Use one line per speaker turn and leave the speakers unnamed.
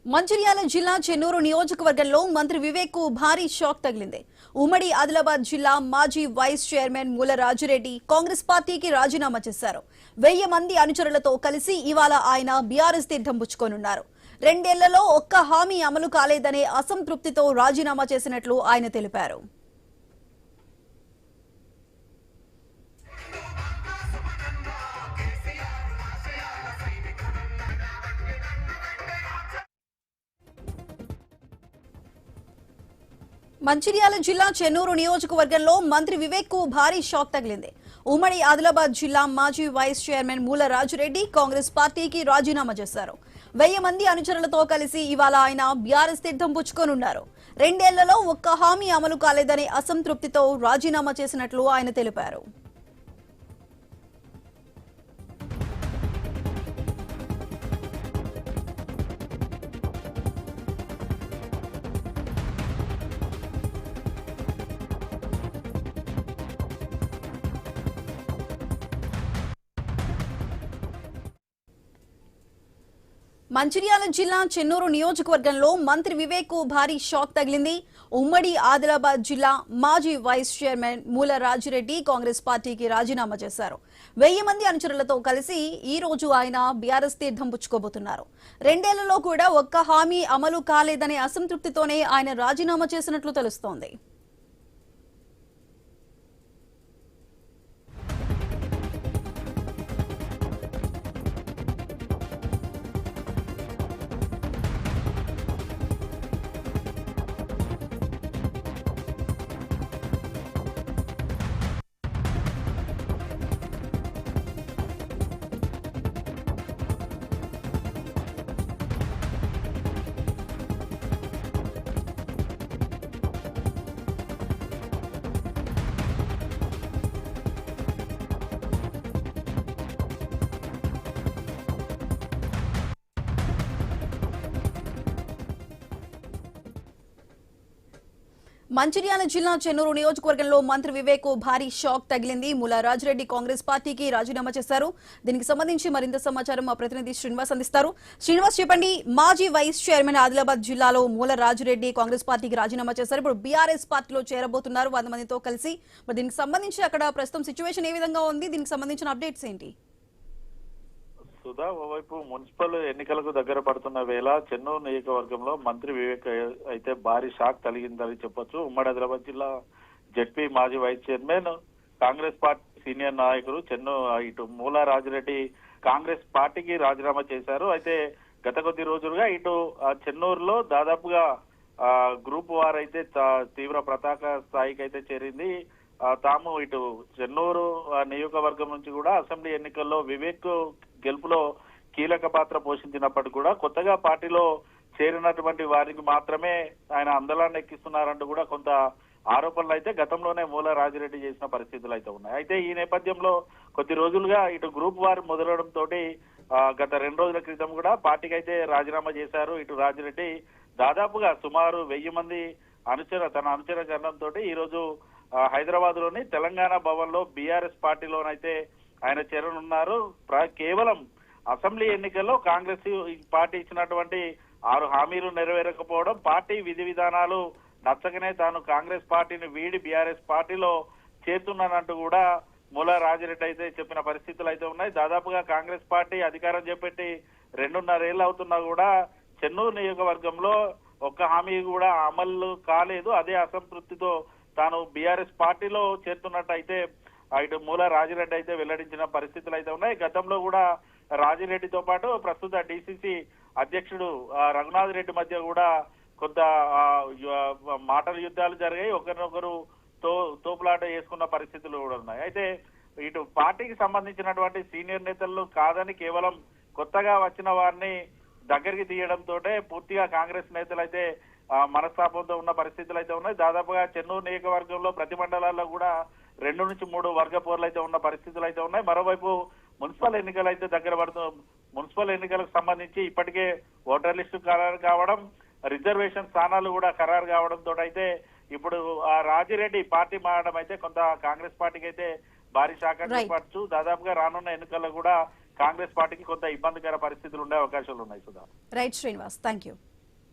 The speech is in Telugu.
మంచిర్యాల జిల్లా చెన్నూరు నియోజకవర్గంలో మంత్రి వివేక్ కు భారీ షాక్ తగిలింది. ఉమ్మడి ఆదిలాబాద్ జిల్లా మాజీ వైస్ చైర్మన్ మూల రాజురెడ్డి కాంగ్రెస్ పార్టీకి రాజీనామా చేశారు. 1000 మంది అనుచరులతో కలిసి ఇవాళ ఆయన బీఆర్ఎస్ తీర్థం పుచ్చుకోనున్నారు. 2 ఏళ్లలో ఒక్క హామీ అమలు కాలేదనే అసంతృప్తితో రాజీనామా చేసినట్లు ఆయన తెలిపారు. మంచిర్యాల జిల్లా చెన్నూరు నియోజకవర్గంలో మంత్రి వివేక్ కు భారీ షాక్ తగిలింది. ఉమ్మడి ఆదిలాబాద్ జిల్లా మాజీ వైస్ చైర్మన్ మూల రాజురెడ్డి కాంగ్రెస్ పార్టీకి రాజీనామా చేశారు. 1000 మంది అనుచరులతో కలిసి ఇవాళ ఆయన బీఆర్ఎస్ తీర్థం పుచ్చుకోనున్నారు. 2 ఏళ్లలో ఒక్క హామీ అమలు కాలేదనే అసంతృప్తితో రాజీనామా చేసినట్లు ఆయన తెలిపారు. మంచిర్యాల జిల్లా చెన్నూరు నియోజకవర్గంలో మంత్రి వివేక్ కు భారీ షాక్ తగిలింది. ఉమ్మడి ఆదిలాబాద్ జిల్లా మాజీ వైస్ చైర్మన్ మూల రాజురెడ్డి కాంగ్రెస్ పార్టీకి రాజీనామా చేశారు. 1000 మంది అనుచరులతో కలిసి ఈ రోజు ఆయన బీఆర్ఎస్ తీర్థం పుచ్చుకోబోతున్నారు. 2 ఏళ్లలో కూడా ఒక్క హామీ అమలు కాలేదనే అసంతృప్తితోనే ఆయన రాజీనామా చేసినట్లు తెలుస్తోంది. మంచిర్యాల జిల్లా చెన్నూరు నియోజకవర్గంలో మంత్రి వివేక్ కు భారీ షాక్ తగిలింది. మూల రాజురెడ్డి కాంగ్రెస్ పార్టీకి రాజీనామా చేశారు. దీనికి సంబంధించి మరింత సమాచారం మా ప్రతినిధి శ్రీనివాస్ అందిస్తారు. శ్రీనివాస్, చెప్పండి, మాజీ వైస్ చైర్మన్ ఆదిలాబాద్ జిల్లాలో మూల రాజురెడ్డి కాంగ్రెస్ పార్టీకి రాజీనామా చేశారు. ఇప్పుడు బీఆర్ఎస్ పార్టీలో చేరబోతున్నారు 100 మందితో కలిసి. మరి దీనికి సంబంధించి అక్కడ ప్రస్తుతం సిచ్యువేషన్ ఏ విధంగా ఉంది? దీనికి సంబంధించిన అప్డేట్స్ ఏంటి?
సుధా, ఓవైపు మున్సిపల్ ఎన్నికలకు దగ్గర పడుతున్న వేళ చెన్నూరు నియోజకవర్గంలో మంత్రి వివేక్ అయితే భారీ షాక్ కలిగిందని చెప్పొచ్చు. ఉమ్మడి ఆదిలాబాద్ జిల్లా జెడ్పీ మాజీ vice chairman Congress party senior నాయకులు ఇటు మూల రాజిరెడ్డి కాంగ్రెస్ పార్టీకి రాజీనామా చేశారు. అయితే గత కొద్ది రోజులుగా ఇటు చెన్నూరులో దాదాపుగా గ్రూప్ వార్ అయితే తీవ్ర పతాక స్థాయికి అయితే చేరింది. తాము ఇటు చెన్నూరు నియోజకవర్గం నుంచి కూడా అసెంబ్లీ ఎన్నికల్లో వివేక్ గెలుపులో కీలక పాత్ర పోషించినప్పటికీ కూడా కొత్తగా పార్టీలో చేరినటువంటి వారికి మాత్రమే ఆయన అందలాన్ని ఎక్కిస్తున్నారంటూ కూడా కొంత ఆరోపణలు అయితే గతంలోనే మూల రాజిరెడ్డి చేసిన పరిస్థితులు అయితే ఉన్నాయి. అయితే ఈ నేపథ్యంలో కొద్ది రోజులుగా ఇటు గ్రూప్ వార్ మొదలవడంతో గత 2 రోజుల క్రితం కూడా పార్టీకి అయితే రాజీనామా చేశారు. ఇటు రాజిరెడ్డి దాదాపుగా సుమారు 1000 మంది తన అనుచర గణంతో ఈ రోజు హైదరాబాద్ లోని తెలంగాణ భవన్ లో బీఆర్ఎస్ పార్టీలోనైతే ఆయన చేరనున్నారు. కేవలం అసెంబ్లీ ఎన్నికల్లో కాంగ్రెస్ పార్టీ ఇచ్చినటువంటి 6 హామీలు నెరవేరకపోవడం, పార్టీ విధి విధానాలు నచ్చకనే తాను కాంగ్రెస్ పార్టీని వీడి బీఆర్ఎస్ పార్టీలో చేరుతున్నానంటూ కూడా మూల రాజిరెడ్డి అయితే చెప్పిన పరిస్థితులు అయితే ఉన్నాయి. దాదాపుగా కాంగ్రెస్ పార్టీ అధికారం చేపట్టి 2.5 ఏళ్ళు అవుతున్నా కూడా చెన్నూరు నియోజకవర్గంలో ఒక్క హామీ కూడా అమలు కాలేదు. అదే అసంతృప్తితో తాను బీఆర్ఎస్ పార్టీలో చేరుతున్నట్టయితే ఇటు మూల రాజిరెడ్డి అయితే వెల్లడించిన పరిస్థితులు అయితే ఉన్నాయి. గతంలో కూడా రాజిరెడ్డితో పాటు ప్రస్తుత డిసిసి అధ్యక్షుడు రఘునాథ్ రెడ్డి మధ్య కూడా కొంత మాటల యుద్ధాలు జరిగాయి. ఒకరినొకరు తోపులాట వేసుకున్న పరిస్థితులు కూడా ఉన్నాయి. అయితే ఇటు పార్టీకి సంబంధించినటువంటి సీనియర్ నేతలు కాదని కేవలం కొత్తగా వచ్చిన వారిని దగ్గరికి తీయడంతో పూర్తిగా కాంగ్రెస్ నేతలు అయితే మనస్తాపంతో ఉన్న పరిస్థితులు అయితే ఉన్నాయి. దాదాపుగా చెన్నూరు నియోజకవర్గంలో ప్రతి మండలాల్లో కూడా 2 నుంచి 3 వర్గ పోర్లు అయితే ఉన్న పరిస్థితులు అయితే ఉన్నాయి. మరోవైపు మున్సిపల్ ఎన్నికలు అయితే దగ్గర మున్సిపల్ ఎన్నికలకు సంబంధించి ఇప్పటికే ఓటర్ లిస్టు ఖరారు కావడం, రిజర్వేషన్ స్థానాలు కూడా ఖరారు కావడంతో అయితే ఇప్పుడు రాజిరెడ్డి పార్టీ మారడం అయితే కొంత కాంగ్రెస్ పార్టీకి అయితే భారీ షాక్ అని చెప్పచ్చు. దాదాపుగా రానున్న ఎన్నికల్లో కూడా కాంగ్రెస్ పార్టీకి కొంత ఇబ్బందికర పరిస్థితులు ఉండే అవకాశాలు ఉన్నాయి. Sudha.
Right Srinivas, thank you.